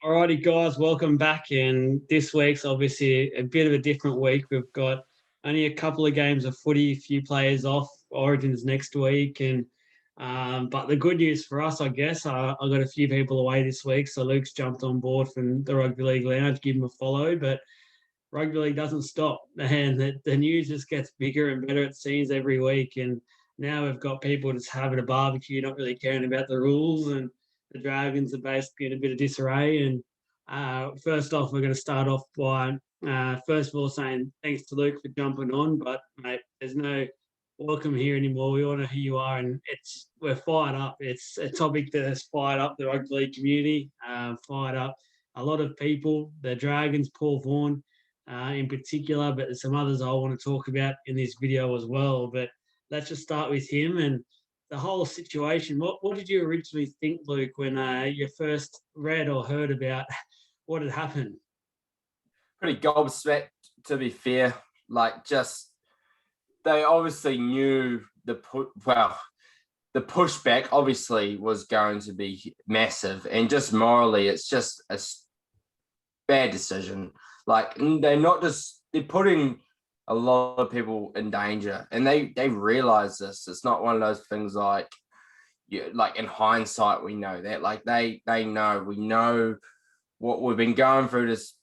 Alrighty, guys, welcome back. And this week's obviously a bit of a different week. We've got only a couple of games of footy, a few players off. Origins next week, and but the good news for us, I guess, I got a few people away this week, so Luke's jumped on board from the Rugby League Lounge. Give him a follow, but rugby league doesn't stop, and the news just gets bigger and better, it seems, every week. And now we've got people just having a barbecue, not really caring about the rules, and the Dragons are basically in a bit of disarray. And first off, we're going to start off by first of all saying thanks to Luke for jumping on, but mate, there's no welcome here anymore. We all know who you are, and we're fired up. It's a topic that has fired up the rugby league community, fired up a lot of people. The Dragons, Paul Vaughan, in particular, but there's some others I want to talk about in this video as well. But let's just start with him and the whole situation. What did you originally think, Luke, when you first read or heard about what had happened? Pretty gobsmacked, to be fair. They obviously knew the pushback obviously was going to be massive, and just morally, it's just a bad decision. They're putting a lot of people in danger, and they realize this. It's not one of those things like in hindsight we know that. We know what we've been going through this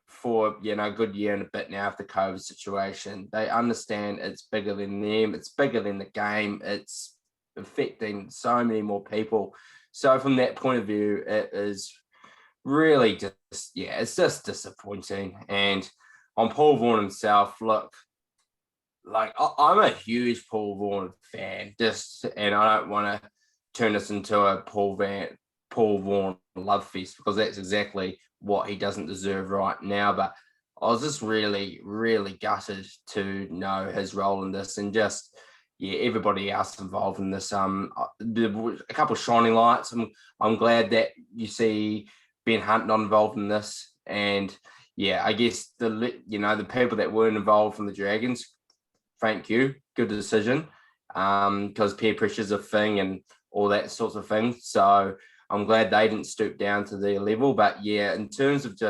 for a good year and a bit now after the COVID situation. They understand it's bigger than them, it's bigger than the game, it's affecting so many more people. So from that point of view, it is really it's just disappointing. And on Paul Vaughan himself, look, I'm a huge Paul Vaughan fan, and I don't want to turn this into a Paul Vaughan love fest, because that's exactly what he doesn't deserve right now. But I was just really, really gutted to know his role in this, and just everybody else involved in this. A couple of shining lights. I'm glad that you see Ben Hunt not involved in this, and I guess the people that weren't involved from the Dragons, thank you, good decision, because peer pressure is a thing and all that sorts of things. So I'm glad they didn't stoop down to their level. But in terms of I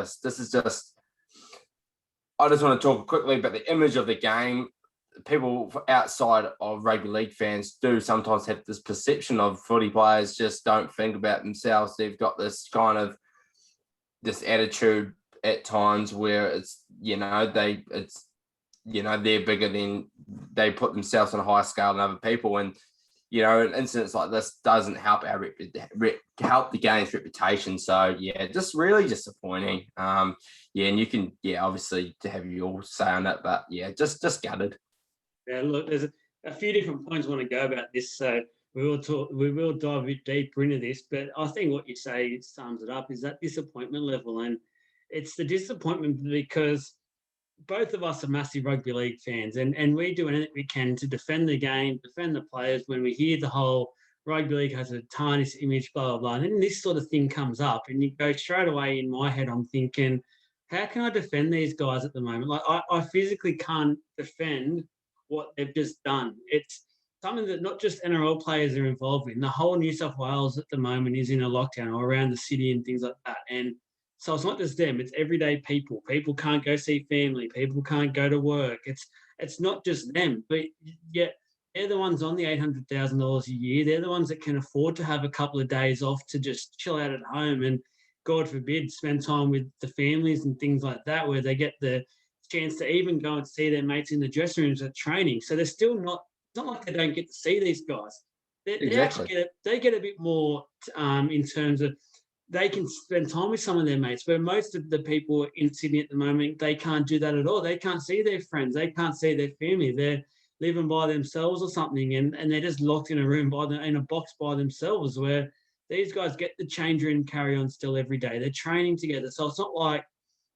just want to talk quickly about the image of the game. People outside of rugby league fans do sometimes have this perception of footy players just don't think about themselves. They've got this kind of this attitude at times where they're bigger than, they put themselves on a higher scale than other people. And incidents like this doesn't help help the game's reputation. So just really disappointing. And you can obviously to have you all say on it, but just gutted. Yeah, look, there's a few different points I want to go about this. So we will dive a bit deeper into this, but I think what you say sums it up, is that disappointment level. And it's the disappointment because both of us are massive rugby league fans, and we do anything we can to defend the game, defend the players. When we hear the whole rugby league has a tarnished image, blah, blah, blah, and then this sort of thing comes up, and you go straight away, in my head, I'm thinking, how can I defend these guys at the moment? Like, I physically can't defend what they've just done. It's something that not just NRL players are involved in. The whole New South Wales at the moment is in a lockdown, or around the city and things like that. And so it's not just them, it's everyday people. People can't go see family. People can't go to work. It's not just them, but yet they're the ones on the $800,000 a year. They're the ones that can afford to have a couple of days off to just chill out at home and, God forbid, spend time with the families and things like that, where they get the chance to even go and see their mates in the dressing rooms at training. So they're still not, it's not like they don't get to see these guys. They actually get a bit more in terms of, they can spend time with some of their mates, where most of the people in Sydney at the moment, they can't do that at all. They can't see their friends. They can't see their family. They're living by themselves or something, and they're just locked in a room in a box by themselves, where these guys get the change room and carry on still every day. They're training together. So it's not like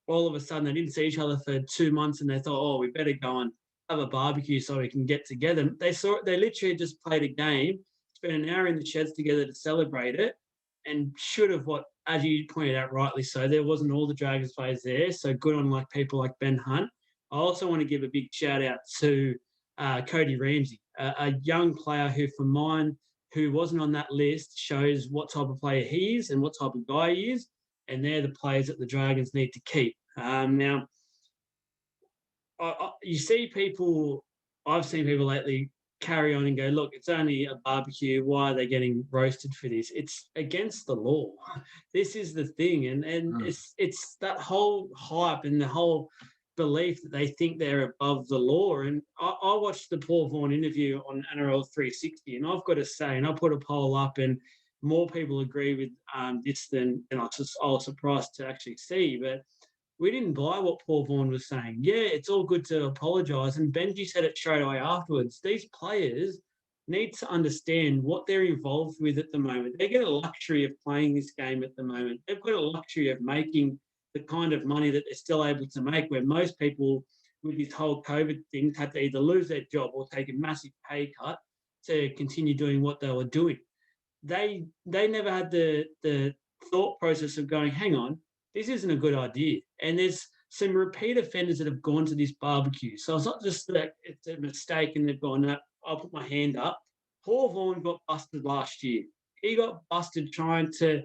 all of a sudden they didn't see each other for 2 months and they thought, oh, we better go and have a barbecue so we can get together. They literally just played a game, spent an hour in the sheds together to celebrate it, and should have, as you pointed out rightly so, there wasn't all the Dragons players there. So good on people like Ben Hunt. I also want to give a big shout out to Cody Ramsey, a young player who, for mine, who wasn't on that list, shows what type of player he is and what type of guy he is. and they're the players that the Dragons need to keep. Now, you see people, I've seen people lately carry on and go, look, it's only a barbecue. Why are they getting roasted for this? It's against the law. This is the thing. And it's that whole hype and the whole belief that they think they're above the law. And I watched the Paul Vaughan interview on NRL 360, and I've got to say, and I put a poll up, and more people agree with this than I was surprised to actually see. But we didn't buy what Paul Vaughan was saying. Yeah, it's all good to apologise. And Benji said it straight away afterwards. These players need to understand what they're involved with at the moment. They get a luxury of playing this game at the moment. They've got a luxury of making the kind of money that they're still able to make, where most people with this whole COVID thing had to either lose their job or take a massive pay cut to continue doing what they were doing. They never had the thought process of going, hang on, this isn't a good idea. And there's some repeat offenders that have gone to this barbecue. So it's not just that it's a mistake and they've gone, no, I'll put my hand up. Paul Vaughan got busted last year. He got busted trying to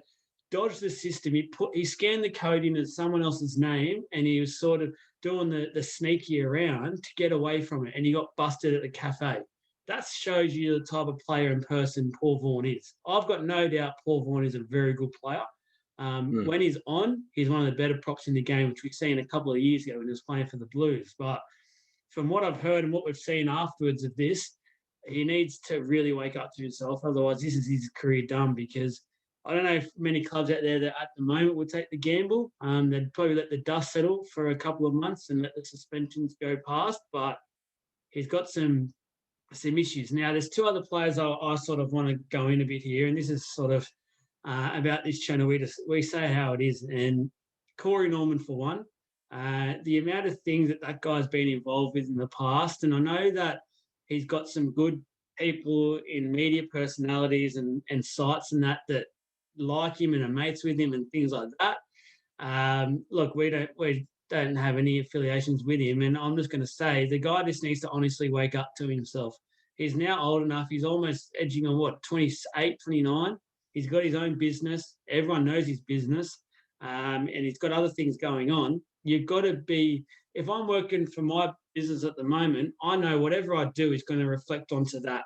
dodge the system. He scanned the code in as someone else's name, and he was sort of doing the sneaky around to get away from it. And he got busted at the cafe. That shows you the type of player and person Paul Vaughan is. I've got no doubt Paul Vaughan is a very good player. When he's on, he's one of the better props in the game, which we've seen a couple of years ago when he was playing for the Blues. But from what I've heard and what we've seen afterwards of this, he needs to really wake up to himself. Otherwise, this is his career done, because I don't know if many clubs out there that at the moment would take the gamble. They'd probably let the dust settle for a couple of months and let the suspensions go past. But he's got some issues. Now, there's two other players I sort of want to go in a bit here, and this is sort of about this channel. We say how it is. And Corey Norman, for one, the amount of things that guy's been involved with in the past, and I know that he's got some good people in media personalities and sites and that like him and are mates with him and things like that. Look, we don't have any affiliations with him, and I'm just going to say the guy just needs to honestly wake up to himself. He's now old enough. He's almost edging on 28, 29. He's got his own business. Everyone knows his business, and he's got other things going on. You've got to be, if I'm working for my business at the moment, I know whatever I do is going to reflect onto that.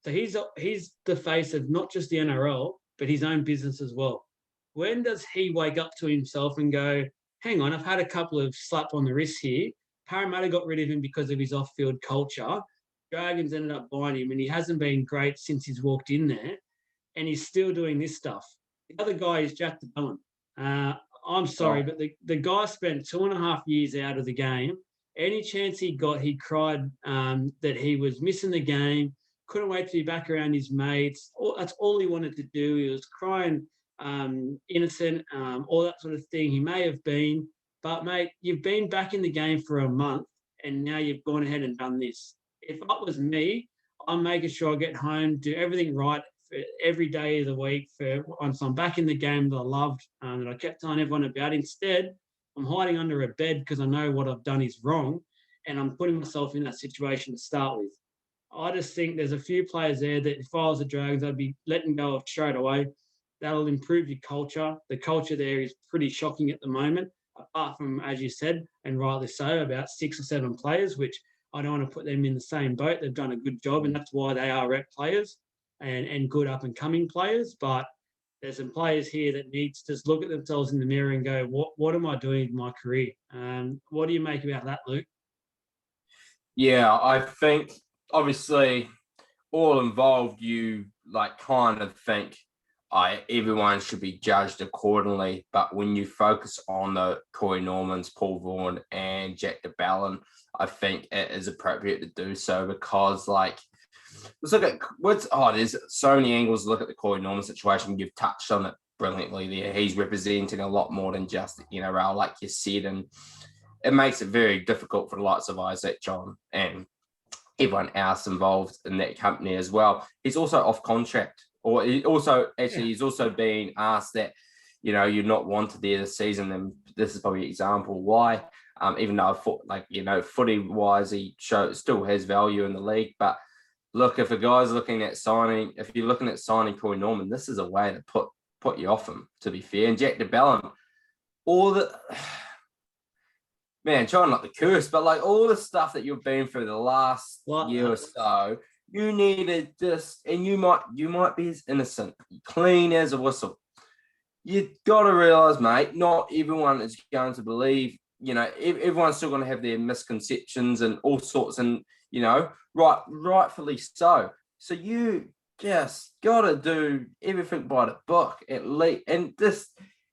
So he's the face of not just the NRL, but his own business as well. When does he wake up to himself and go, hang on, I've had a couple of slaps on the wrist here. Parramatta got rid of him because of his off-field culture. Dragons ended up buying him, and he hasn't been great since he's walked in there, and he's still doing this stuff. The other guy is Jack DeBellin. I'm sorry, but the guy spent 2.5 years out of the game. Any chance he got, he cried that he was missing the game, couldn't wait to be back around his mates. That's all he wanted to do. He was crying innocent, all that sort of thing. He may have been, but, mate, you've been back in the game for a month, and now you've gone ahead and done this. If that was me, I'm making sure I get home, do everything right for every day of the week. For once I'm back in the game that I loved, that I kept telling everyone about. Instead, I'm hiding under a bed because I know what I've done is wrong, and I'm putting myself in that situation to start with. I just think there's a few players there that if I was the Dragons, I'd be letting go of straight away. That'll improve your culture. The culture there is pretty shocking at the moment, apart from, as you said, and rightly so, about 6 or 7 players, which I don't want to put them in the same boat. They've done a good job, and that's why they are rep players and good up-and-coming players. But there's some players here that need to just look at themselves in the mirror and go, what am I doing in my career? What do you make about that, Luke? Yeah, I think, obviously, all involved, you kind of think everyone should be judged accordingly. But when you focus on the Corey Normans, Paul Vaughan, and Jack DeBellin, I think it is appropriate to do so, because let's look at there's so many angles to look at the Corey Norman situation. You've touched on it brilliantly there. He's representing a lot more than just the NRL, like you said, and it makes it very difficult for the likes of Isaac John and everyone else involved in that company as well. He's also off contract, or he's also being asked that, you're not wanted there this season, and this is probably an example why. Even though footy-wise, he still has value in the league. But look, if a guy's if you're looking at signing Corey Norman, this is a way to put you off him, to be fair. And Jack DeBellin, all the man, trying not to curse, but like all the stuff that you've been through the last year or so, you need to just, and you might be as innocent, clean as a whistle. You got to realize, mate, not everyone is going to believe. Everyone's still going to have their misconceptions and all sorts, and rightfully so. So you just got to do everything by the book at least,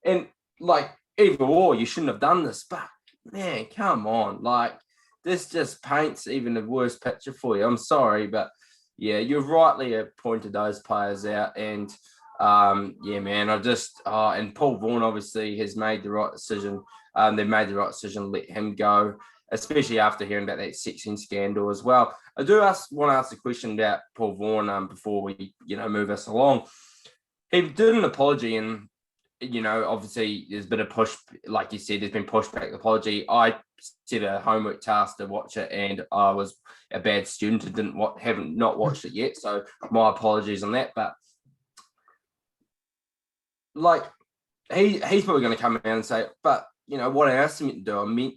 and like either or, you shouldn't have done this, but man, come on, like this just paints even a worse picture for you. I'm sorry, but yeah, you've rightly pointed those players out, and yeah, man, and Paul Vaughan obviously has made the right decision. They made the right decision, let him go, especially after hearing about that sexing scandal as well. I do want to ask a question about Paul Vaughan before we, move us along. He did an apology, and obviously there's been a push, like you said, there's been pushback apology. I set a homework task to watch it, and I was a bad student and haven't watched it yet. So my apologies on that. But like he's probably going to come out and say, but what I asked him to do, I meant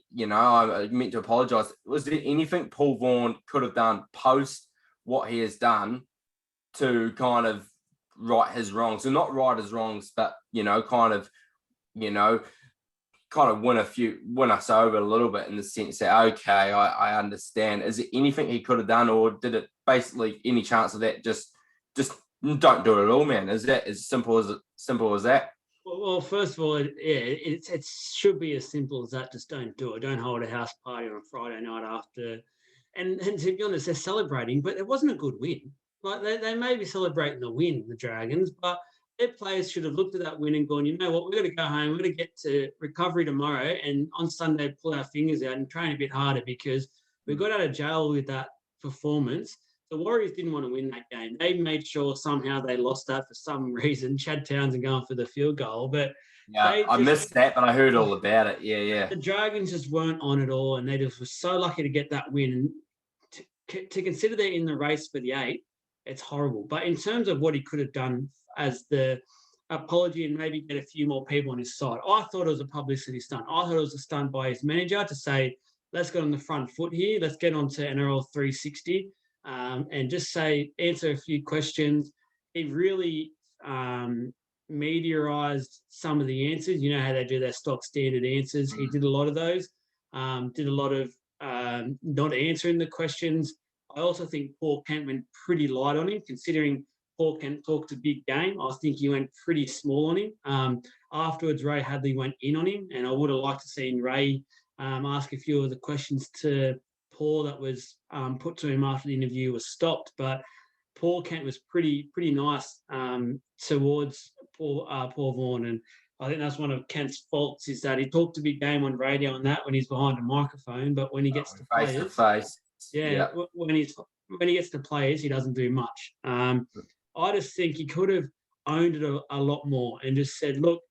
to apologise. Was there anything Paul Vaughan could have done post what he has done to kind of right his wrongs? So not right his wrongs, but kind of win us over a little bit in the sense that, okay, I understand. Is there anything he could have done, or did it basically any chance of that? Just don't do it at all, man. Is that as simple as that? Well, first of all, it should be as simple as that. Just don't do it. Don't hold a house party on a Friday night after. And to be honest, they're celebrating, but it wasn't a good win. Like they may be celebrating the win, the Dragons, but their players should have looked at that win and gone, you know what, we're going to go home, we're going to get to recovery tomorrow, and on Sunday pull our fingers out and train a bit harder because we got out of jail with that performance. The Warriors didn't want to win that game. They made sure somehow they lost that for some reason. Chad Townsend going for the field goal. But yeah, I missed that, but I heard all about it. Yeah. The Dragons just weren't on at all, and they just were so lucky to get that win. To consider they're in the race for the 8, it's horrible. But in terms of what he could have done as the apology and maybe get a few more people on his side, I thought it was a publicity stunt. I thought it was a stunt by his manager to say, let's get on the front foot here. Let's get on to NRL 360. And just answer a few questions. He really mediarized some of the answers. You know how they do their stock standard answers. He did a lot of those. Did a lot of not answering the questions. I also think Paul Kent went pretty light on him, considering Paul Kent talked a big game. I think he went pretty small on him. Afterwards, Ray Hadley went in on him, and I would have liked to seen Ray ask a few of the questions to Paul that was put to him after the interview was stopped. But Paul Kent was pretty nice towards Paul Vaughan, and I think that's one of Kent's faults is that he talked a big game on radio and that when he's behind a microphone, but when he gets to face players, to face, yeah, when he gets to players, he doesn't do much. I just think he could have owned it a lot more and just said, look,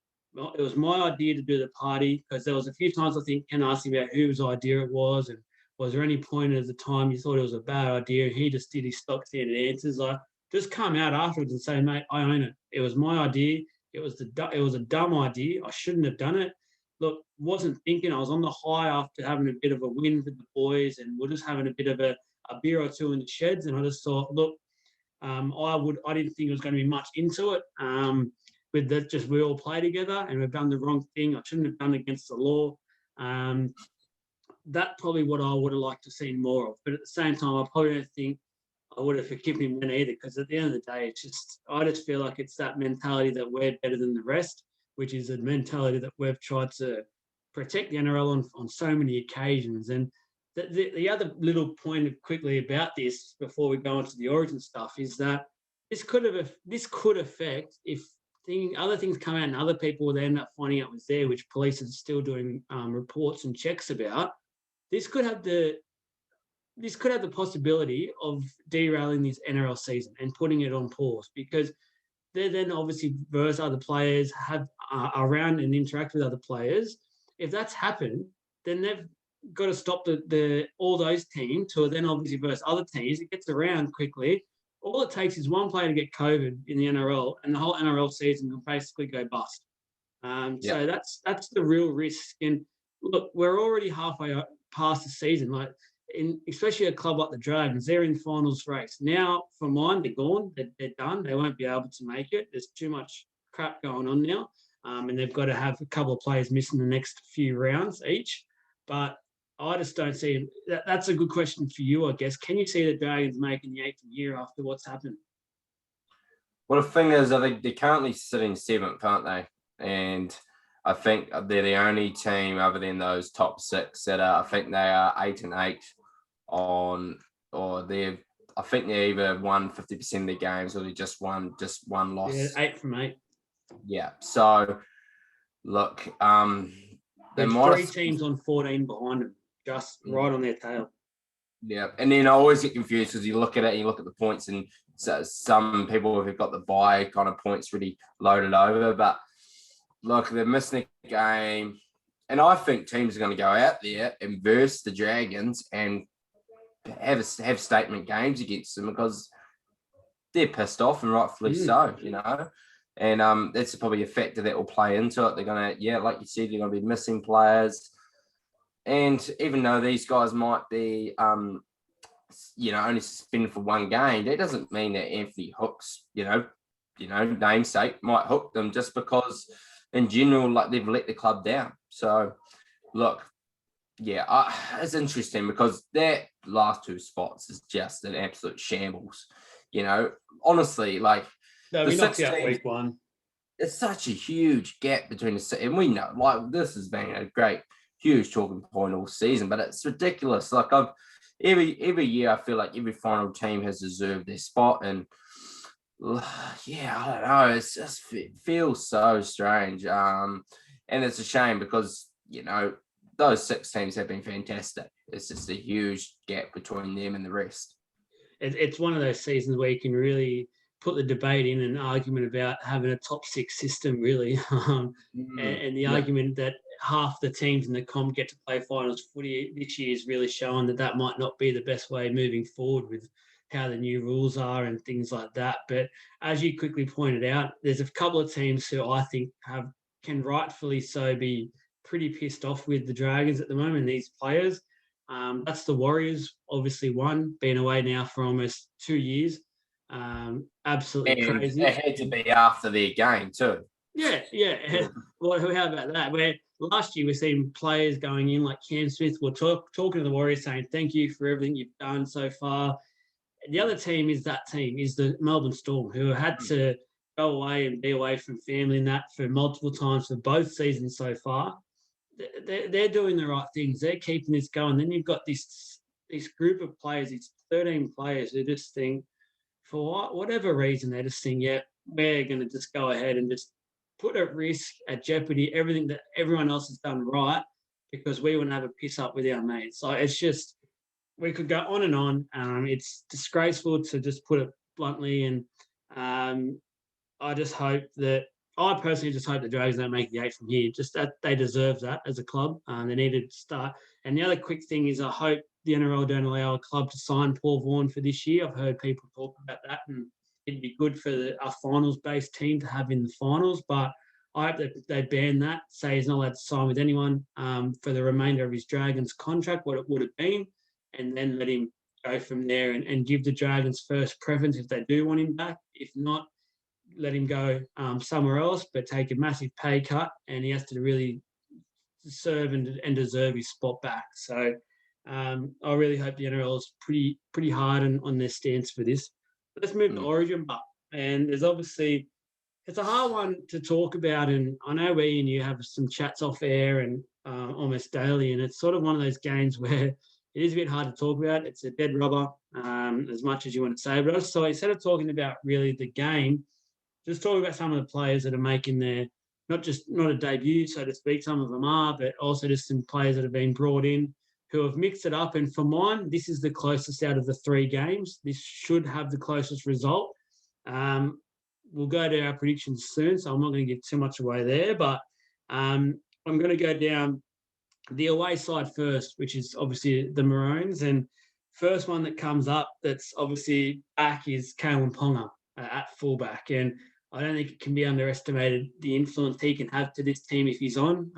it was my idea to do the party, because there was a few times I think Ken asked him about whose idea it was and was there any point at the time you thought it was a bad idea? He just did his stock standard answers. Like, just come out afterwards and say, mate, I own it. It was my idea. It was a dumb idea. I shouldn't have done it. Look, wasn't thinking. I was on the high after having a bit of a win with the boys, and we're just having a bit of a beer or two in the sheds. And I just thought, look, I didn't think it was going to be much into it. With that, just we all play together, and we've done the wrong thing. I shouldn't have done against the law. That's probably what I would have liked to see more of. But at the same time, I probably don't think I would have forgiven him then either, because at the end of the day, I just feel like it's that mentality that we're better than the rest, which is a mentality that we've tried to protect the NRL on so many occasions. And the other little point quickly about this before we go into the origin stuff is that this could affect if other things come out and other people will end up finding out was there, which police are still doing reports and checks about. This could have the possibility of derailing this NRL season and putting it on pause, because they then obviously verse other players, have around and interact with other players. If that's happened, then they've got to stop all those teams who are then obviously versus other teams. It gets around quickly. All it takes is one player to get COVID in the NRL, and the whole NRL season will basically go bust. So that's the real risk. And look, we're already halfway past the season. Like, especially a club like the Dragons, they're in finals race now. For mine, they're gone. They're done. They won't be able to make it. There's too much crap going on now, and they've got to have a couple of players missing the next few rounds each. But I just don't see it. That's a good question for you, I guess. Can you see the Dragons making the 8th year after what's happened? Well, the thing is, I think they're currently sitting 7th, aren't they? And I think they're the only team other than those top 6 that are, I think they are 8-8 on, or I think they either won 50% of their games or they just one loss. Yeah, 8 from 8. Yeah. So look, there's 3 teams on 14 behind them, just right on their tail. Yeah, and then I always get confused because you look at it and you look at the points, and so some people have got the bye kind of points really loaded over, but look, they're missing a game, and I think teams are going to go out there and verse the Dragons and have statement games against them because they're pissed off, and rightfully so, you know. And that's probably a factor that will play into it. They're going to, like you said, they're going to be missing players. And even though these guys might be, only suspended for one game, that doesn't mean that Anthony Hook's, namesake might hook them just because, in general, like they've let the club down. So, look, it's interesting because that last 2 spots is just an absolute shambles. Honestly, like no, we knocked out week 1. It's such a huge gap between and we know, like, this has been a great, huge talking point all season, but it's ridiculous. Like, every year I feel like every final team has deserved their spot, and I don't know, it feels so strange, and it's a shame because those 6 teams have been fantastic. It's just a huge gap between them and the rest. It's one of those seasons where you can really put the debate in an argument about having a top 6 system, really, and the argument that half the teams in the comp get to play finals footy this year is really showing that might not be the best way moving forward with how the new rules are and things like that. But as you quickly pointed out, there's a couple of teams who I think can rightfully so be pretty pissed off with the Dragons at the moment, these players. That's the Warriors, obviously one, been away now for almost 2 years. Absolutely and crazy. It had to be after their game too. Yeah. Well, how about that? Where last year we're seeing players going in like Cam Smith were talking to the Warriors saying, thank you for everything you've done so far. The other team is the Melbourne Storm, who had to go away and be away from family and that for multiple times for both seasons so far. They're doing the right things. They're keeping this going. Then you've got this group of players, these 13 players who just think, for whatever reason, they just think, we're going to just go ahead and just put at risk, at jeopardy, everything that everyone else has done right because we want to have a piss up with our mates. So it's just, we could go on and on. It's disgraceful, to just put it bluntly. And I personally just hope the Dragons don't make the 8 from here. Just that they deserve that as a club. They need to start. And the other quick thing is I hope the NRL don't allow a club to sign Paul Vaughan for this year. I've heard people talk about that, and it'd be good for a finals-based team to have in the finals. But I hope that they ban that, say he's not allowed to sign with anyone for the remainder of his Dragons contract, what it would have been, and then let him go from there and give the Dragons first preference if they do want him back. If not, let him go somewhere else, but take a massive pay cut, and he has to really serve and deserve his spot back. So I really hope the NRL is pretty hard on their stance for this. But let's move to Origin, and there's obviously, it's a hard one to talk about, and I know we and you have some chats off air and almost daily, and it's sort of one of those games where it is a bit hard to talk about. It's a dead rubber, as much as you want to say. But so instead of talking about really the game, just talk about some of the players that are making their, not a debut, so to speak, some of them are, but also just some players that have been brought in who have mixed it up. And for mine, this is the closest out of the 3 games. This should have the closest result. We'll go to our predictions soon, so I'm not going to give too much away there, but I'm going to go down the away side first, which is obviously the Maroons. And first one that comes up that's obviously back is Kalen Ponga at fullback. And I don't think it can be underestimated the influence he can have to this team if he's on.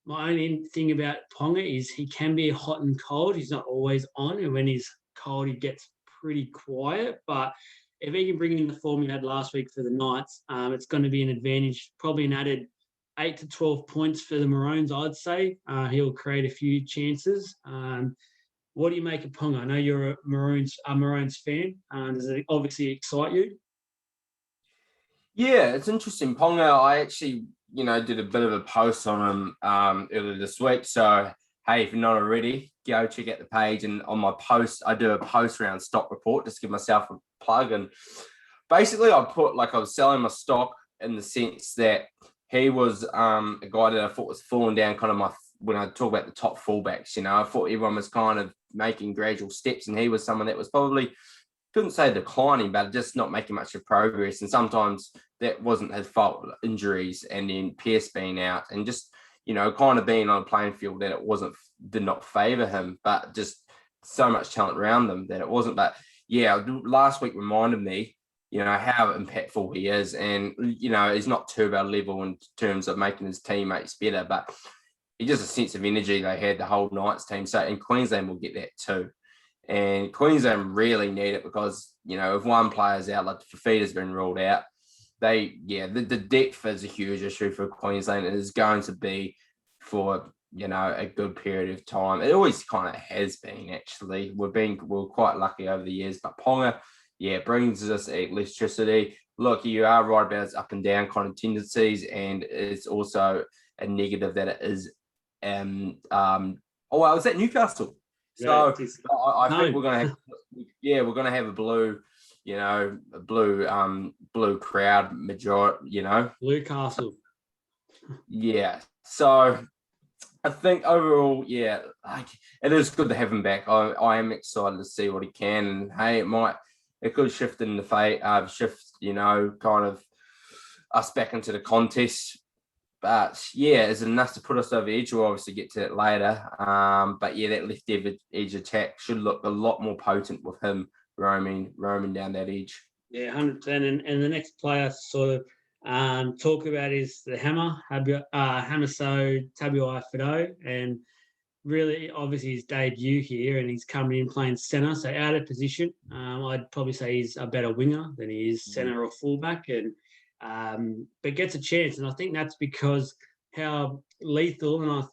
My only thing about Ponga is he can be hot and cold. He's not always on, and when he's cold, he gets pretty quiet. But if he can bring in the form he had last week for the Knights, it's going to be an advantage, probably an added 8 to 12 points for the Maroons, I'd say. He'll create a few chances. What do you make of Ponga? I know you're a Maroons fan. Does it obviously excite you? Yeah, it's interesting. Ponga, I actually, did a bit of a post on him earlier this week. So, hey, if you're not already, go check out the page. And on my post, I do a post around stock report, just give myself a plug. And basically, I was selling my stock in the sense that he was a guy that I thought was falling down kind of when I talk about the top fullbacks, I thought everyone was kind of making gradual steps, and he was someone that was probably, couldn't say declining, but just not making much of progress. And sometimes that wasn't his fault, injuries, and then Pierce being out, and just, kind of being on a playing field that did not favour him, but just so much talent around them that it wasn't. But yeah, last week reminded me, how impactful he is. And, he's not turbo level in terms of making his teammates better, but he just a sense of energy they had, the whole Knights team. So, and Queensland will get that too. And Queensland really need it because, if one player's out, like Fafita's been ruled out, the depth is a huge issue for Queensland. It is going to be for, a good period of time. It always kind of has been, actually. We're quite lucky over the years, but Ponga, brings us electricity. Look, you are right about its up and down kind of tendencies, and it's also a negative that it is. Was that Newcastle? So I think we're going to have a blue, blue crowd majority, Blue Castle. Yeah. So I think overall, it is good to have him back. I am excited to see what he can, and hey, it could shift in the fate, kind of us back into the contest. But is it enough to put us over the edge? We'll obviously get to that later. But that left edge attack should look a lot more potent with him roaming down that edge. Yeah, 100%. And the next player to sort of talk about is the Hammer, Hamiso Tabuai-Fidow. And really, obviously, his debut here, and he's coming in playing centre, so out of position. I'd probably say he's a better winger than he is centre or fullback. And but gets a chance, and I think that's because how lethal. And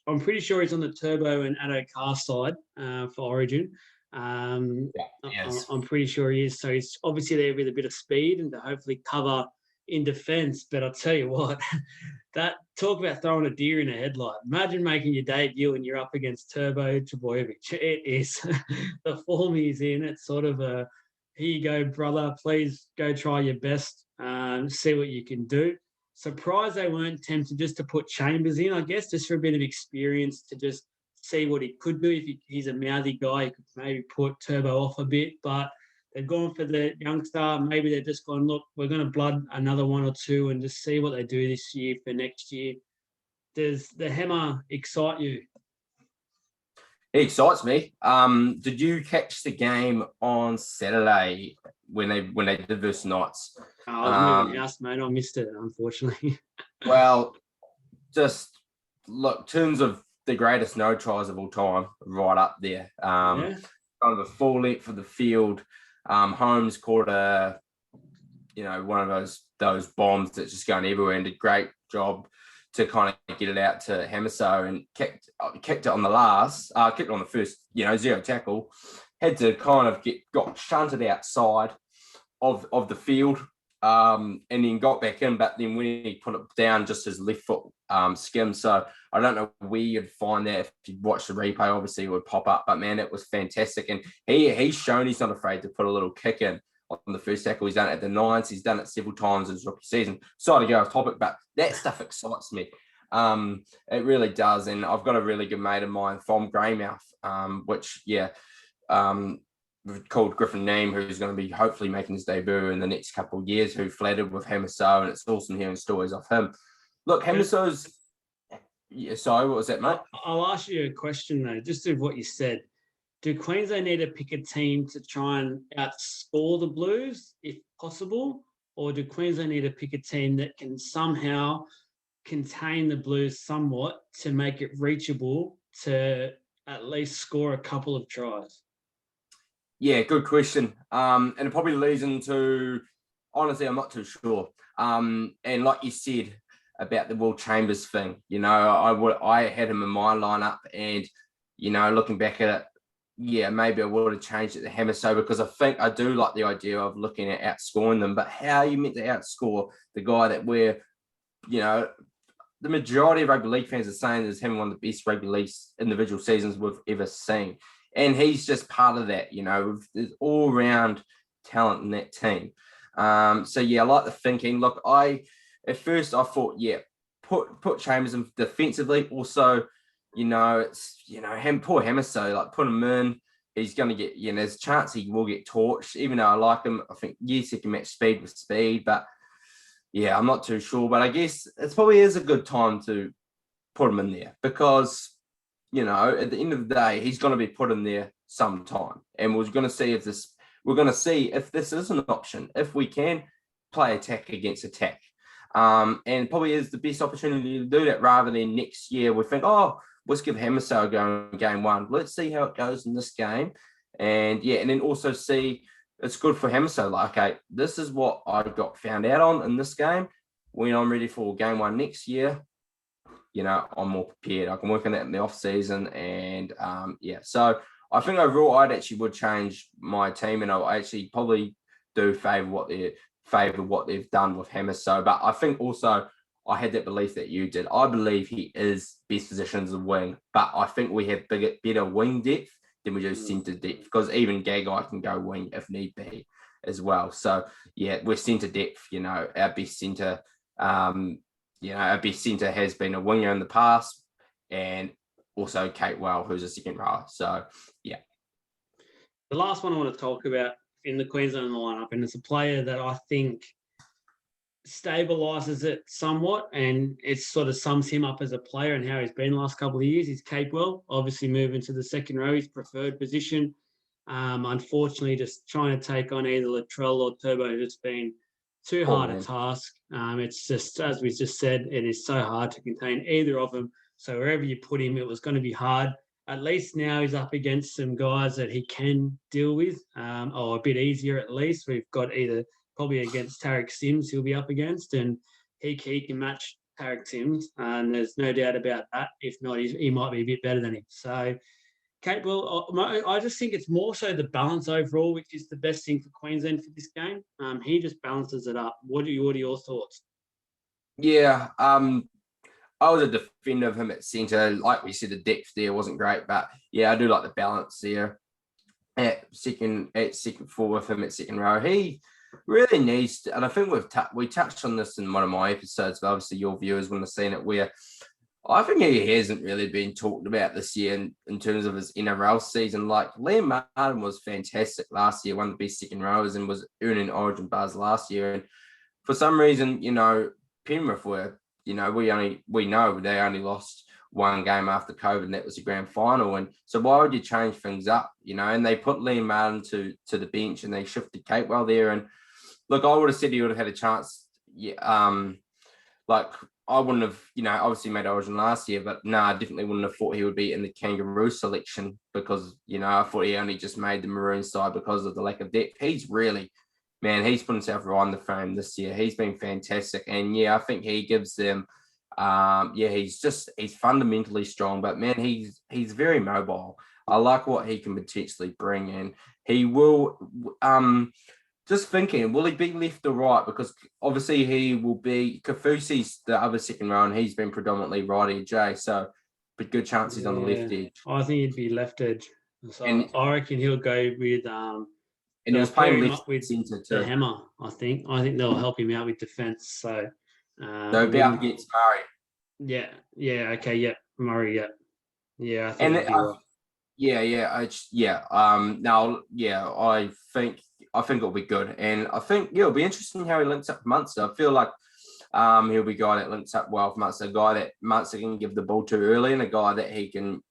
I'm pretty sure he's on the Turbo and Addo Carr side for Origin. Yes. I'm pretty sure he is. So he's obviously there with a bit of speed and to hopefully cover in defence. But I'll tell you what, that talk about throwing a deer in a headlight. Imagine making your debut and you're up against Turbo Trbojevic. It is the form he's in. It's sort of a, here you go, brother. Please go try your best. See what you can do. Surprised they weren't tempted just to put Chambers in, I guess, just for a bit of experience to just see what he could do. If he's a mouthy guy, he could maybe put Turbo off a bit, but they've gone for the youngster. Maybe they've just gone, look, we're going to blood another one or two and just see what they do this year for next year. Does the Hammer excite you? It excites me. Did you catch the game on Saturday when they did versus Knights? I was moving house, mate. I missed it, unfortunately. Well, just look, terms of the greatest no tries of all time, right up there. Kind of a full length of the field. Holmes caught one of those bombs that's just going everywhere, and did a great job to kind of get it out to Hamiso, and kicked it on the last, kicked it on the first, zero tackle, had to kind of got shunted outside of the field, and then got back in, but then when he put it down, just his left foot skimmed. So I don't know where you'd find that. If you watch the replay, obviously it would pop up, but man, it was fantastic. And he's shown he's not afraid to put a little kick in on the first tackle. He's done it at the Nines. He's done it several times in his rookie season. Sorry to go off topic, but that stuff excites me. It really does. And I've got a really good mate of mine from Greymouth, called Griffin Neem, who's going to be hopefully making his debut in the next couple of years, who flattered with Hamiso, and it's awesome hearing stories of him. Look, Hamiso's... Yeah, sorry, what was that, mate? I'll ask you a question, though, just of what you said. Do Queensland need to pick a team to try and outscore the Blues, if possible? or do Queensland need to pick a team that can somehow contain the Blues somewhat to make it reachable to at least score a couple of tries? Yeah, good question. And it probably leads into, honestly, I'm not too sure. And like you said about the Will Chambers thing, I had him in my lineup, and looking back at it, yeah, maybe I would have changed it to Hamiso, because I think I do like the idea of looking at outscoring them. But how are you meant to outscore the guy that the majority of rugby league fans are saying is having one of the best rugby league individual seasons we've ever seen? And he's just part of that, there's all round talent in that team. So yeah, I like the thinking. Look, at first I thought, yeah, put Chambers in defensively. Also, it's poor Hamiso, like put him in. He's going to get, there's a chance he will get torched. Even though I like him, I think yes, he can match speed with speed, but yeah, I'm not too sure. But I guess it probably is a good time to put him in there, because at the end of the day, he's going to be put in there sometime, and we're going to see if this is an option, if we can play attack against attack, and probably is the best opportunity to do that, rather than next year we think, oh, let's give Hamiso a go in game one. Let's see how it goes in this game, and then also see it's good for Hamiso. Like, okay, this is what I got found out on in this game. When I'm ready for game one next year, I'm more prepared. I can work on that in the off season, and so I think overall I'd actually would change my team, and I actually probably do favour what they've done with Hamiso. But I think also I had that belief that you did. I believe he is best positioned as a wing, but I think we have better wing depth than we do centre depth, because even Gagai can go wing if need be as well. So yeah, we're centre depth. Our best centre. Our best centre has been a winger in the past, and also Kate Well, who's a second rower. So, yeah. The last one I want to talk about in the Queensland lineup, and it's a player that I think stabilises it somewhat, and it sort of sums him up as a player and how he's been the last couple of years. He's Capewell, obviously moving to the second row, his preferred position. Unfortunately, just trying to take on either Latrell or Turbo has been too hard a task. It's just, as we just said, it is so hard to contain either of them. So wherever you put him, it was going to be hard. At least now he's up against some guys that he can deal with, or a bit easier at least. We've got either probably against Tarek Sims he'll be up against, and he can match Tarek Sims, and there's no doubt about that. If not, he might be a bit better than him. So Capewell, I just think it's more so the balance overall, which is the best thing for Queensland for this game. He just balances it up. What are your thoughts? Yeah, I was a defender of him at centre. Like we said, the depth there wasn't great, but yeah, I do like the balance there. At second four with him at second row, he really needs to, and I think we touched on this in one of my episodes, but obviously your viewers wouldn't have seen it, where I think he hasn't really been talked about this year in terms of his NRL season. Like, Liam Martin was fantastic last year, one of the best second rowers, and was earning Origin buzz last year. And for some reason, Penrith were, we know they only lost one game after COVID, and that was the grand final. And so why would you change things up, And they put Liam Martin to the bench, and they shifted Capewell there. And look, I would have said he would have had a chance. Yeah, I wouldn't have, obviously made Origin last year, but I definitely wouldn't have thought he would be in the Kangaroo selection, because, I thought he only just made the Maroon side because of the lack of depth. He's really, he's put himself right in the frame this year. He's been fantastic. And I think he gives them, he's fundamentally strong, but he's very mobile. I like what he can potentially bring in. He will, just thinking, will he be left or right? Because obviously he will be, Kafusi's the other second row, and he's been predominantly right edge, so but good chance he's on the left edge. I think he'd be left edge. So I reckon he'll go with and he was playing left with centre the too. hammer, I think they'll help him out with defence. So they'll be up against Murray. Murray, yeah, I think that'll be right. I think it'll be good, and I think it'll be interesting how he links up with Munster. I feel like he'll be a guy that links up well with Munster, a guy that Munster can give the ball to early, and a guy that he can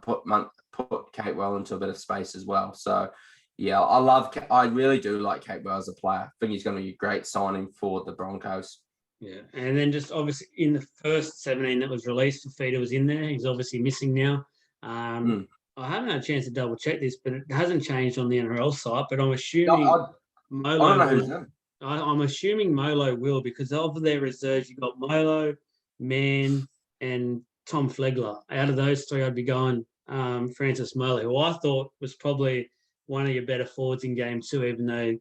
put Capewell into a bit of space as well. So yeah, I really do like Capewell as a player. I think he's going to be a great signing for the Broncos. Yeah, and then just obviously in the first 17 that was released, Fafita was in there. He's obviously missing now. I haven't had a chance to double check this, but it hasn't changed on the NRL site. But I'm assuming I don't know who's in. I'm assuming Molo will, because of their reserves, you've got Molo, Mann, and Tom Flegler. Out of those three, I'd be going Francis Molo, who I thought was probably one of your better forwards in game two, even though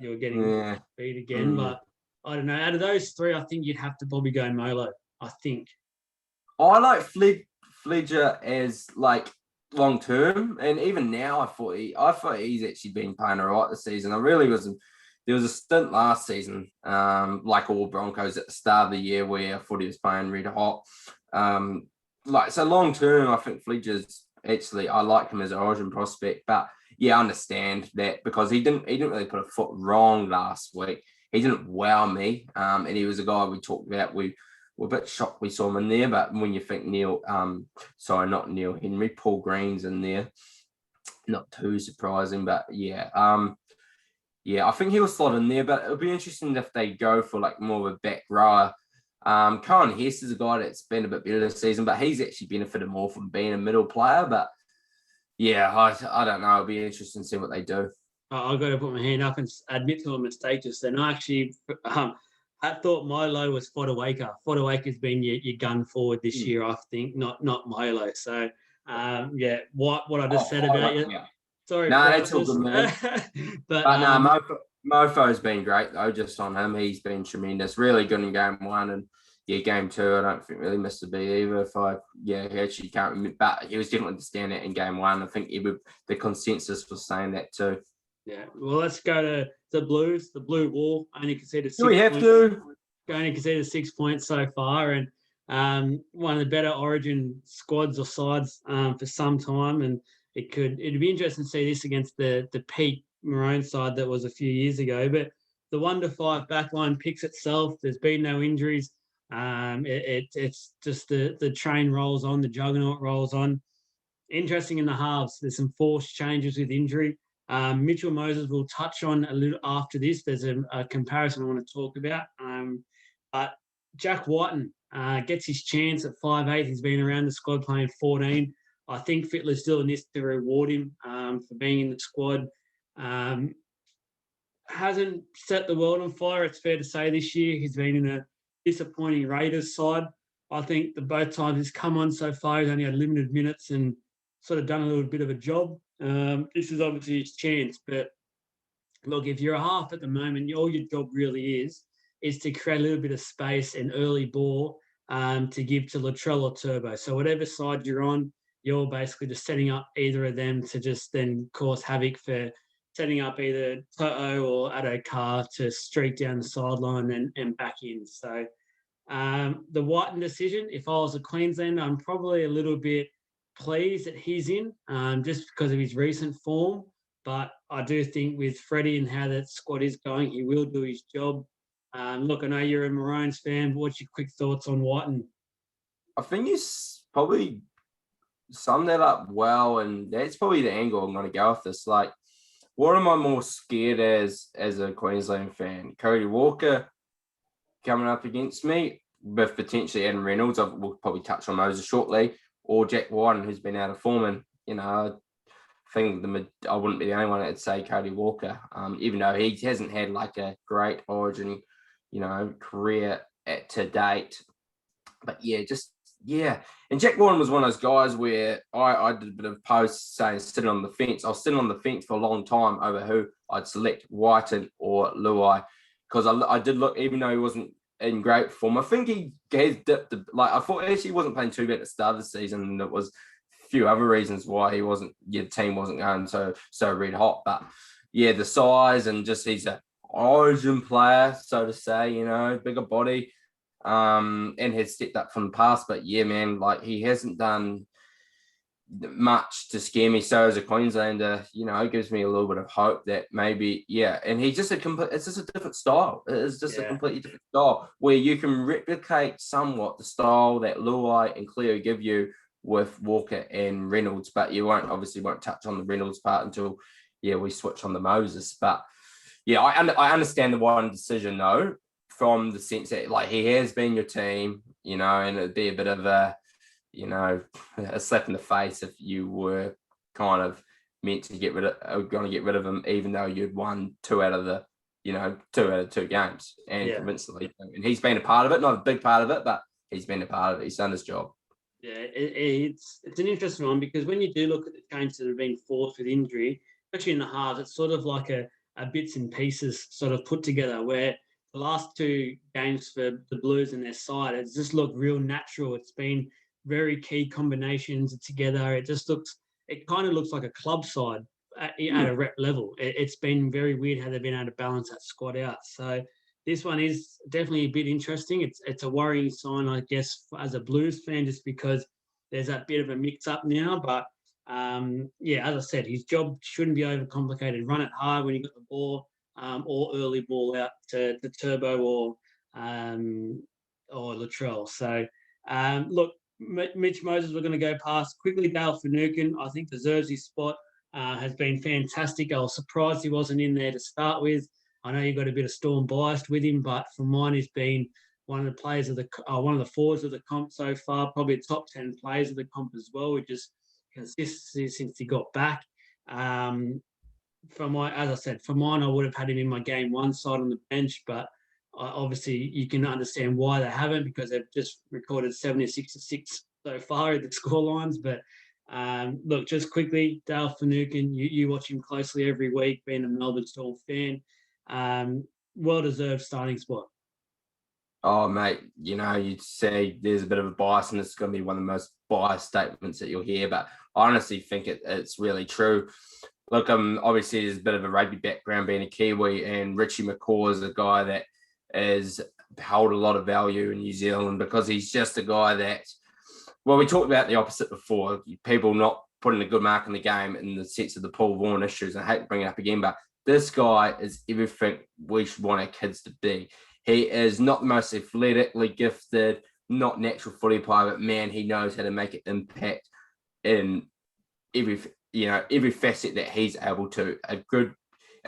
you were getting beat again. But I don't know. Out of those three, I think you'd have to probably go Molo, I think. I like Fledger as like long term, and even now I thought he's actually been playing all right this season. I really wasn't. There was a stint last season, like all Broncos at the start of the year, where I thought he was playing red hot. So long term, I think Fledger's actually, I like him as an Origin prospect, but yeah, I understand that because he didn't really put a foot wrong last week. He didn't wow me, and he was a guy we talked about. We were a bit shocked we saw him in there, but when you think not Neil Henry, Paul Green's in there, not too surprising, but yeah. I think he was slot in there, but it'll be interesting if they go for like more of a back rower. Cohen Hess is a guy that's been a bit better this season, but he's actually benefited more from being a middle player. But yeah, I don't know. It'll be interesting to see what they do. I've got to put my hand up and admit to a mistake just then. I actually I thought Milo was Fodawaker. Fodawaker's been your gun forward this year, I think, not Milo. So, what I just said about you. Yeah. Sorry. No, that's all good, man. but no, Mofo's been great, though, just on him. He's been tremendous. Really good in game one. And, yeah, game two, I don't think really missed a beat either. He actually can't remember. But he was definitely the standout in game one. I think the consensus was saying that too. Yeah, well, let's go to the Blues. The Blue Wall only conceded 6 points. Do we have to? Only conceded 6 points so far, and one of the better Origin squads or sides for some time. And it'd be interesting to see this against the peak Maroon side that was a few years ago. But the 1-5 backline picks itself. There's been no injuries. It's just the train rolls on, the juggernaut rolls on. Interesting in the halves. There's some forced changes with injury. Mitchell Moses will touch on a little after this. There's a comparison I want to talk about. But Jack Whiten gets his chance at 5'8". He's been around the squad playing 14. I think Fittler's still in this to reward him for being in the squad. Hasn't set the world on fire, it's fair to say, this year. He's been in a disappointing Raiders side. I think the both times he's come on so far, he's only had limited minutes and sort of done a little bit of a job. This is obviously his chance, but look, if you're a half at the moment, all your job really is to create a little bit of space and early ball to give to Latrell or Turbo. So whatever side you're on, you're basically just setting up either of them to just then cause havoc for setting up either Toto or Addo Carr to streak down the sideline and back in. So the Whiten decision, if I was a Queenslander, I'm probably a little bit pleased that he's in just because of his recent form. But I do think with Freddie and how that squad is going, he will do his job. Look, I know you're a Maroons fan, but what's your quick thoughts on Whiten? I think you probably summed that up well, and that's probably the angle I'm going to go with this. Like, what am I more scared as a Queensland fan? Cody Walker coming up against me with potentially Adam Reynolds. We'll probably touch on those shortly. Or Jack Whiten, who's been out of form. And, I think I wouldn't be the only one that'd say Cody Walker, even though he hasn't had like a great Origin, career to date. But and Jack Whiten was one of those guys where I did a bit of posts saying sitting on the fence. I was sitting on the fence for a long time over who I'd select, Whiten or Luai, because I did look, even though he wasn't in great form, I think he has dipped. I thought actually he wasn't playing too bad at the start of the season, and it was a few other reasons why the team wasn't going so red hot. But yeah, the size and just he's an Origin player, so to say, bigger body. And has stepped up from the past, but yeah, man, like he hasn't done much to scare me. So as a Queenslander, it gives me a little bit of hope that maybe, and he's just it's just a different style. It is just a completely different style where you can replicate somewhat the style that Luai and Cleo give you with Walker and Reynolds, but you won't touch on the Reynolds part until we switch on the Moses. But yeah, I understand the one decision though, from the sense that like he has been your team, and it'd be a bit of a, a slap in the face if you were kind of meant to going to get rid of him, even though you'd won 2 out of the, 2 out of 2 games and convincingly. And he's been a part of it, not a big part of it, but he's been a part of it. He's done his job. Yeah, it's an interesting one, because when you do look at the changes that have been forced with injury, especially in the halves, it's sort of like a bits and pieces sort of put together, where the last 2 games for the Blues and their side, it's just looked real natural. It's been very key combinations together. It kind of looks like a club side at a rep level. It's been very weird how they've been able to balance that squad out. So this one is definitely a bit interesting. It's a worrying sign, I guess, as a Blues fan, just because there's that bit of a mix-up now. But, as I said, his job shouldn't be overcomplicated. Run it hard when you got the ball, or early ball out to Turbo or Latrell. So, look, Mitch Moses, we're going to go past quickly. Dale Finucane, I think, deserves his spot. Has been fantastic. I was surprised he wasn't in there to start with. I know you got a bit of Storm biased with him, but for mine, he's been one of the players of one of the forwards of the comp so far, probably a top 10 players of the comp as well, with just consistency since he got back. As I said, for mine, I would have had him in my game 1 side on the bench, but obviously you can understand why they haven't, because they've just recorded 76-6 so far at the scorelines. But look, just quickly, Dale Finucane, you watch him closely every week, being a Melbourne Storm fan. Well-deserved starting spot. Oh, mate, you'd say there's a bit of a bias, and it's going to be one of the most biased statements that you'll hear, but I honestly think it's really true. Look, obviously there's a bit of a rugby background, being a Kiwi, and Richie McCaw is a guy that has held a lot of value in New Zealand, because he's just a guy that, well, we talked about the opposite before, people not putting a good mark in the game in the sense of the Paul Vaughan issues. I hate to bring it up again, but this guy is everything we should want our kids to be. He is not the most athletically gifted, not natural footy player, but man, he knows how to make an impact in every facet that he's able to. A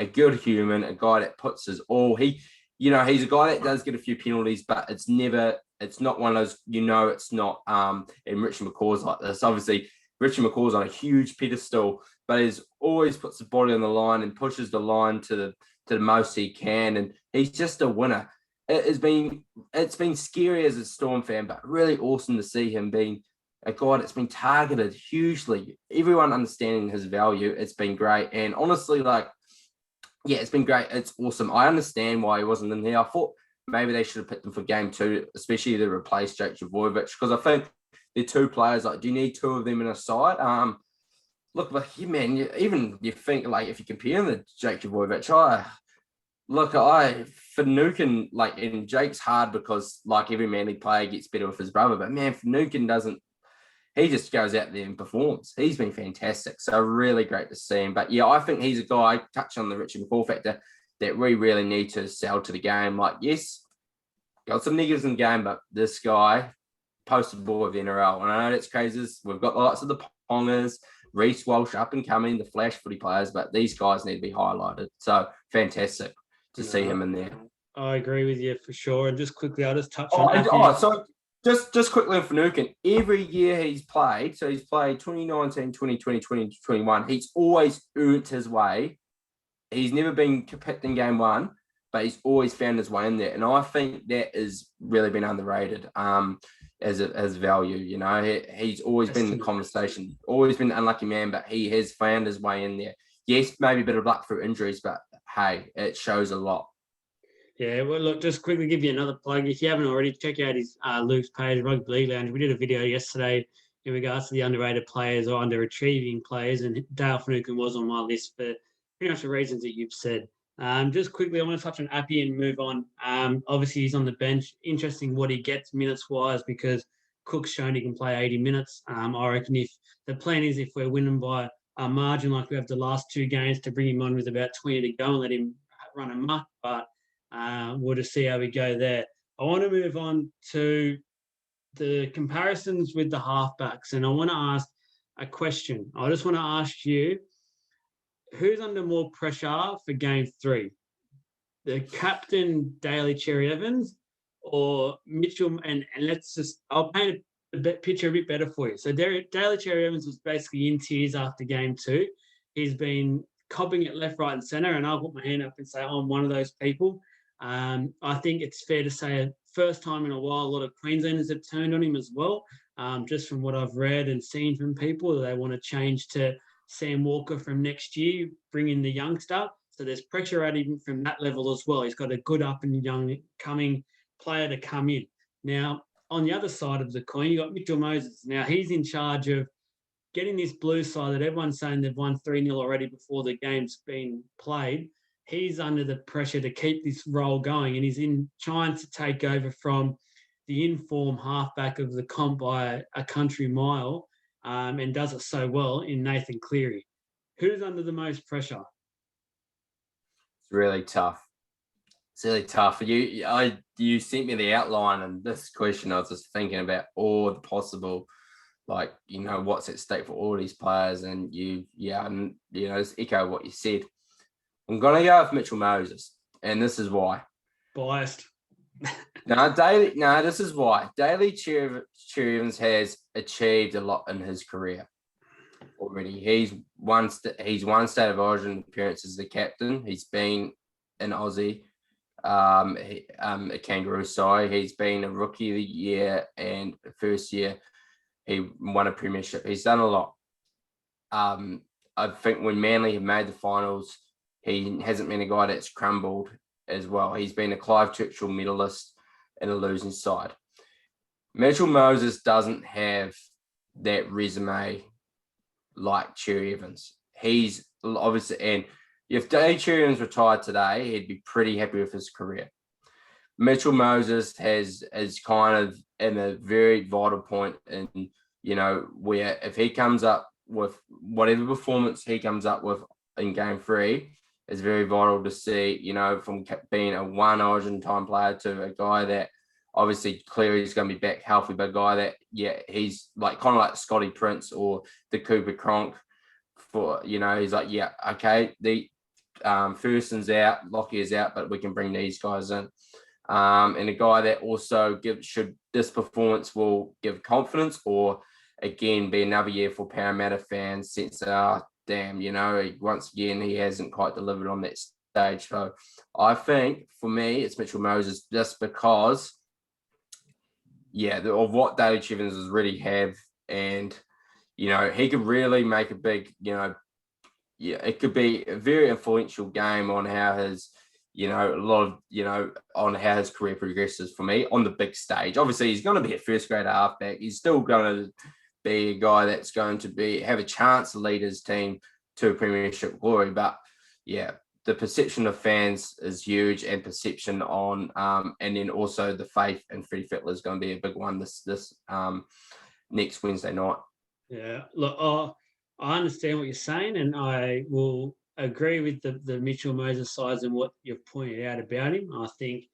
good human, a guy that puts his all. He's a guy that does get a few penalties, but it's not one of those, it's not. And Richie McCaw's like this. Obviously, Richie McCaw's on a huge pedestal, but he's always puts the body on the line and pushes the line to the most he can, and he's just a winner. It's been scary as a Storm fan, but really awesome to see him being a guy that's been targeted hugely. Everyone understanding his value. It's been great, and honestly, it's been great. It's awesome. I understand why he wasn't in here. I thought maybe they should have picked him for game 2, especially to replace Jake Trbojevic, because I think they're 2 players. Like, do you need 2 of them in a side? Look, but man, you think, like, if you compare him to Jake Trbojevic, Finucane, and Jake's hard because, like, every Manly player gets better with his brother, but man, Finucane doesn't. He just goes out there and performs. He's been fantastic. So really great to see him. But yeah, I think he's a guy, touch on the Richie McCaw factor, that we really need to sell to the game. Like, yes, got some negatives in the game, but this guy, poster boy of the NRL. And I know that's crazy. We've got the likes of the Pongers, Reece Walsh up and coming, the flash footy players, but these guys need to be highlighted. So fantastic to see him in there. I agree with you for sure. And just quickly, I'll just touch on so just quickly on Finucane, every year he's played, so he's played 2019, 2020, 2021, he's always earned his way. He's never been picked in game 1, but he's always found his way in there. And I think that has really been underrated as value. He's always been in the conversation, always been an unlucky man, but he has found his way in there. Yes, maybe a bit of luck through injuries, but hey, it shows a lot. Yeah, well, look, just quickly give you another plug. If you haven't already, check out his Luke's page, Rugby League Lounge. We did a video yesterday in regards to the underrated players or underachieving players, and Dale Finucane was on my list for pretty much the reasons that you've said. Just quickly, I want to touch on Appy and move on. Obviously, he's on the bench. Interesting what he gets minutes-wise, because Cook's shown he can play 80 minutes. I reckon if the plan is, if we're winning by a margin like we have the last 2 games, to bring him on with about 20 to go and let him run amok, but we'll just see how we go there. I want to move on to the comparisons with the halfbacks, and I want to ask a question. I just want to ask you, who's under more pressure for game 3? The captain, Daly Cherry Evans, or Mitchell? And I'll paint picture a bit better for you. So Daly Cherry Evans was basically in tears after game 2. He's been copping it left, right, and centre, and I'll put my hand up and say I'm one of those people. I think it's fair to say, first time in a while, a lot of Queenslanders have turned on him as well. Just from what I've read and seen from people, they want to change to Sam Walker from next year, bring in the youngster. So there's pressure at him from that level as well. He's got a good up and young coming player to come in. Now, on the other side of the coin, you got Mitchell Moses. Now, he's in charge of getting this blue side that everyone's saying they've won 3-0 already before the game's been played. He's under the pressure to keep this role going, and he's in trying to take over from the informed halfback of the comp by a country mile, and does it so well in Nathan Cleary. Who's under the most pressure? It's really tough. It's really tough. You sent me the outline, and this question I was just thinking about all the possible, what's at stake for all these players, and just echo what you said. I'm gonna go with Mitchell Moses, and this is why. Biased. This is why. Daly Cherry Evans has achieved a lot in his career already. He's won State of Origin appearances as the captain. He's been an Aussie, a Kangaroo side. He's been a Rookie of the Year, and first year he won a premiership. He's done a lot. I think when Manly have made the finals, he hasn't been a guy that's crumbled as well. He's been a Clive Churchill medalist in a losing side. Mitchell Moses doesn't have that resume like Cherry Evans. He's obviously, and if Daly Cherry Evans retired today, he'd be pretty happy with his career. Mitchell Moses is kind of in a very vital point in, where if he comes up with whatever performance he comes up with in game 3, it's very vital to see, from being a one Origin time player to a guy that obviously Cleary's going to be back healthy, but a guy that, he's kind of like Scotty Prince or the Cooper Cronk for, he's like, okay, the Thurston's out, Lockie is out, but we can bring these guys in. And a guy that also this performance will give confidence, or again, be another year for Parramatta fans since, once again, he hasn't quite delivered on that stage. So I think for me, it's Mitchell Moses just because, of what Daly Cherry Evans has really have. And, he could really make a big, it could be a very influential game on how his, on how his career progresses for me on the big stage. Obviously, he's going to be a first grade halfback. He's still going to be a guy that's going to have a chance to lead his team to a premiership glory. But the perception of fans is huge, and perception on, and then also the faith in Freddie Fittler is going to be a big one this next Wednesday night. Yeah, look, I understand what you're saying, and I will agree with the Mitchell Moses size and what you've pointed out about him. I think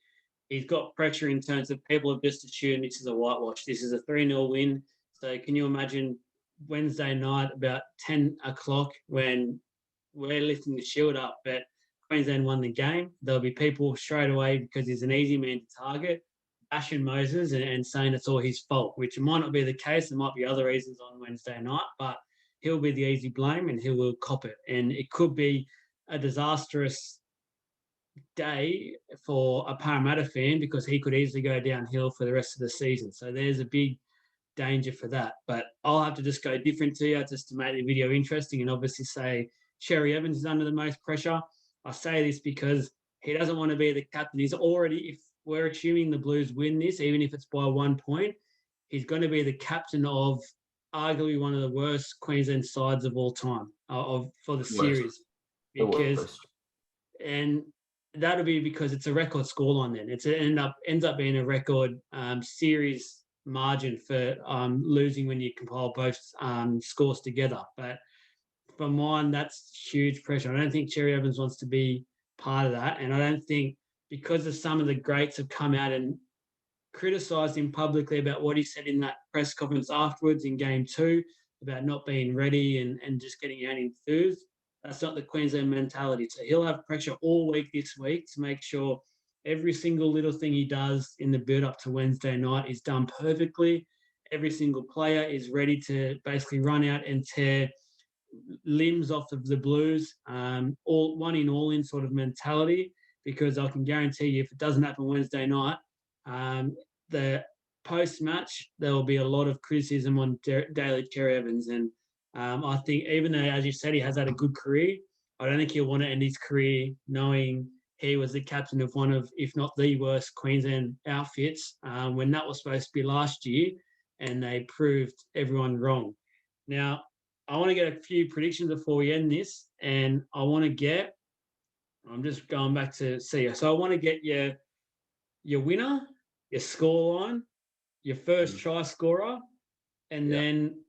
he's got pressure in terms of people have just assumed this is a whitewash. This is a 3-0 win. So can you imagine Wednesday night about 10 o'clock when we're lifting the shield up, but Queensland won the game? There'll be people straight away, because he's an easy man to target, bashing Moses and saying it's all his fault, which might not be the case. There might be other reasons on Wednesday night, but he'll be the easy blame and he will cop it. And it could be a disastrous day for a Parramatta fan, because he could easily go downhill for the rest of the season. So there's a big danger for that. But I'll have to just go different to you just to make the video interesting, and obviously say Cherry Evans is under the most pressure. I say this because he doesn't want to be the captain. He's already, if we're assuming the Blues win this, even if it's by 1 point, he's going to be the captain of arguably one of the worst Queensland sides of all time for the series. And that'll be because it's a record scoreline then. It ends up being a record series margin for losing when you compile both scores together. But for mine, that's huge pressure. I don't think Cherry Evans wants to be part of that. And I don't think, because of some of the greats have come out and criticised him publicly about what he said in that press conference afterwards in game 2 about not being ready and just getting out enthused. That's not the Queensland mentality. So he'll have pressure all week this week to make sure every single little thing he does in the build up to Wednesday night is done perfectly. Every single player is ready to basically run out and tear limbs off of the Blues, all one in all in sort of mentality. Because I can guarantee you, if it doesn't happen Wednesday night, the post match there will be a lot of criticism on Daly Cherry Evans, and I think even though, as you said, he has had a good career, I don't think he'll want to end his career knowing he was the captain of one of, if not the worst Queensland outfits, when that was supposed to be last year, and they proved everyone wrong. Now, I want to get a few predictions before we end this, and I want to get. I'm just going back to see you. So I want to get your winner, your scoreline, your first try scorer, and then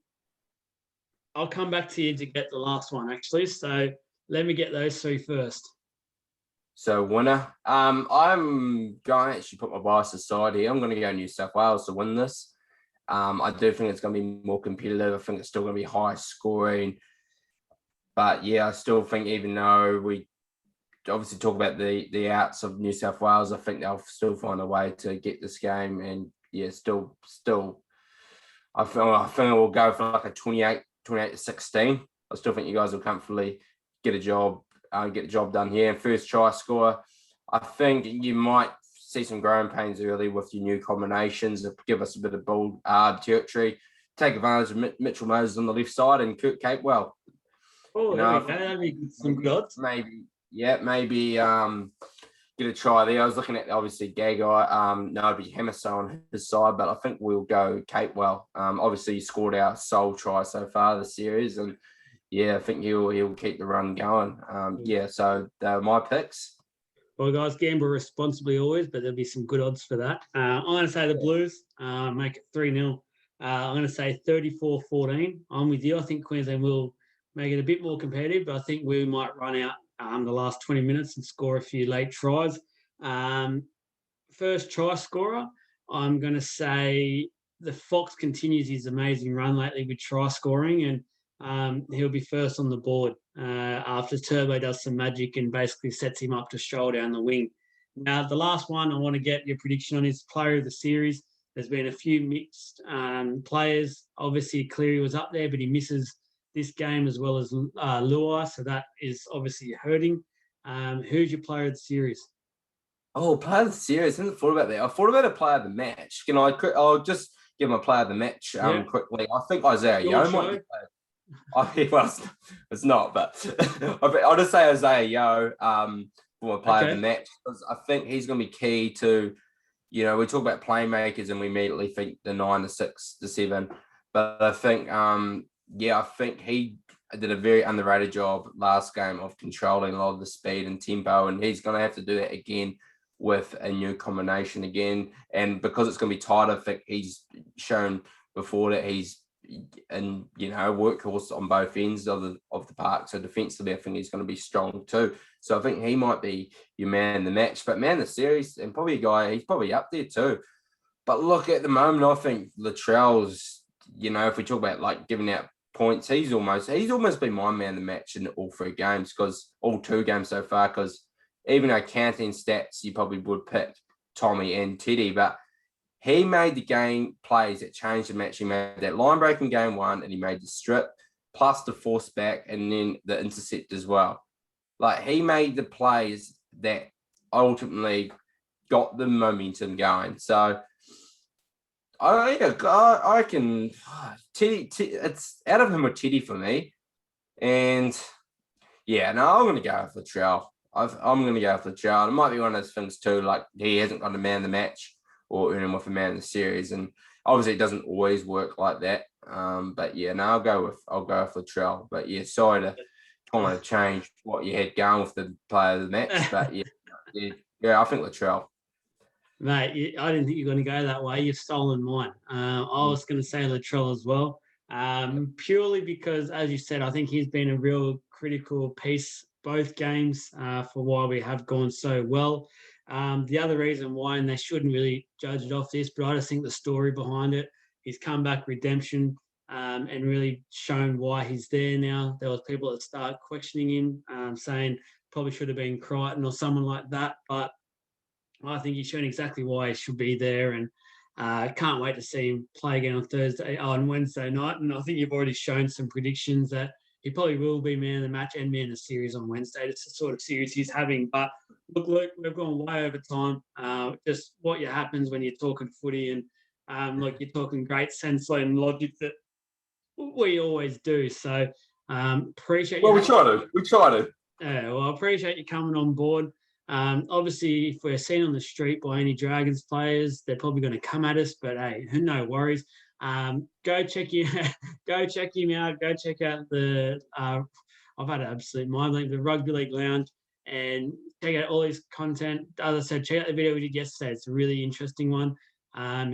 I'll come back to you to get the last one, actually. So let me get those three first. So winner. I'm going to actually put my bias aside here. I'm going to go New South Wales to win this. I do think it's going to be more competitive. I think it's still going to be high scoring. But yeah, I still think even though we obviously talk about the outs of New South Wales, I think they'll still find a way to get this game. And yeah, still, I think it will go for like a 28-16. I still think you guys will comfortably get the job done here. And first try scorer, I think you might see some growing pains early with your new combinations that give us a bit of ball territory. Take advantage of Mitchell Moses on the left side and Kurt Capewell. Oh, that'd be some good odds. Maybe get a try there. I was looking at obviously Gagai, Nobi Hamiso on his side, but I think we'll go Capewell. Obviously, he scored our sole try so far this series, and yeah, I think he'll keep the run going. So they're my picks. Well, guys, gamble responsibly always, but there'll be some good odds for that. I'm going to say the Blues make it 3-0. I'm going to say 34-14. I'm with you. I think Queensland will make it a bit more competitive, but I think we might run out the last 20 minutes and score a few late tries. First try scorer, I'm going to say the Fox continues his amazing run lately with try scoring, and he'll be first on the board after Turbo does some magic and basically sets him up to stroll down the wing. Now, the last one I want to get your prediction on is player of the series. There's been a few mixed players. Obviously, Cleary was up there, but he misses this game as well as Luai, so that is obviously hurting. Who's your player of the series? Oh, player of the series. I haven't thought about that. I thought about a player of the match. I'll just give him a player of the match quickly. I think Isaiah Yeo might be well, it's not, but I'll just say Isaiah Yeo for a player of the match, because I think he's going to be key to, we talk about playmakers and we immediately think the 9, the 6, the 7, but I think I think he did a very underrated job last game of controlling a lot of the speed and tempo, and he's going to have to do that again with a new combination again. And because it's going to be tight, I think he's shown before that he's workhorse on both ends of the park. So defensively, I think he's going to be strong too. So I think he might be your man in the match, but man in the series, and probably a guy, he's probably up there too. But look, at the moment, I think Latrell's, if we talk about like giving out points, he's almost been my man in the match in all 3 games, because all 2 games so far, because even though counting stats, you probably would pick Tommy and Teddy, but he made the game plays that changed the match. He made that line break in game 1, and he made the strip, plus the force back, and then the intercept as well. Like, he made the plays that ultimately got the momentum going. So I can Teddy. It's out of him with Teddy for me, and I'm going to go with Latrell. I'm going to go with Latrell. It might be one of those things too, like he hasn't got a man in the match or earn him with a man in the series, and obviously it doesn't always work like that. I'll go with Latrell. But sorry to kind of change what you had going with the player of the match, but I think Latrell. Mate, I didn't think you were going to go that way. You've stolen mine. I was going to say Latrell as well, purely because, as you said, I think he's been a real critical piece both games for why we have gone so well. The other reason why, and they shouldn't really judge it off this, but I just think the story behind it, his comeback redemption, and really shown why he's there now. There was people that start questioning him, saying probably should have been Crichton or someone like that, but I think he's shown exactly why he should be there, and can't wait to see him play again on Wednesday night. And I think you've already shown some predictions that he probably will be man of the match and man of the series on Wednesday. It's the sort of series he's having. But look, Luke, we've gone way over time. Just what happens when you're talking footy, and like you're talking great sense and logic that we always do. So appreciate. Well, we try to. Yeah, well, I appreciate you coming on board. Obviously, if we're seen on the street by any Dragons players, they're probably going to come at us. But hey, no worries. Go check him out. Go check out I've had an absolute mind blank, the Rugby League Lounge, and check out all his content. As I said, check out the video we did yesterday. It's a really interesting one. And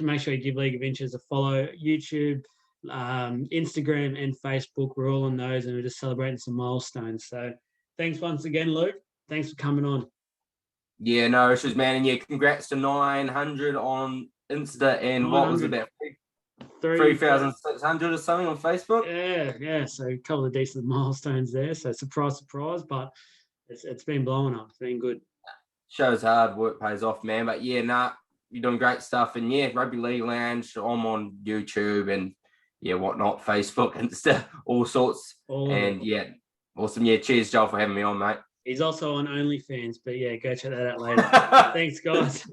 make sure you give League of Inches a follow. YouTube, Instagram, and Facebook. We're all on those, and we're just celebrating some milestones. So thanks once again, Luke. Thanks for coming on. Yeah, no issues, man. And yeah, congrats to 900 on Insta and what was it, about 3,600 or something on Facebook? Yeah. So a couple of decent milestones there. So surprise, but it's been blowing up. It's been good. Shows hard work pays off, man. But yeah, you're doing great stuff. And yeah, Rugby League Lounge, I'm on YouTube and yeah, whatnot, Facebook, Insta, all sorts. Yeah, awesome. Yeah, cheers, Joel, for having me on, mate. He's also on OnlyFans, but yeah, go check that out later. Thanks, guys.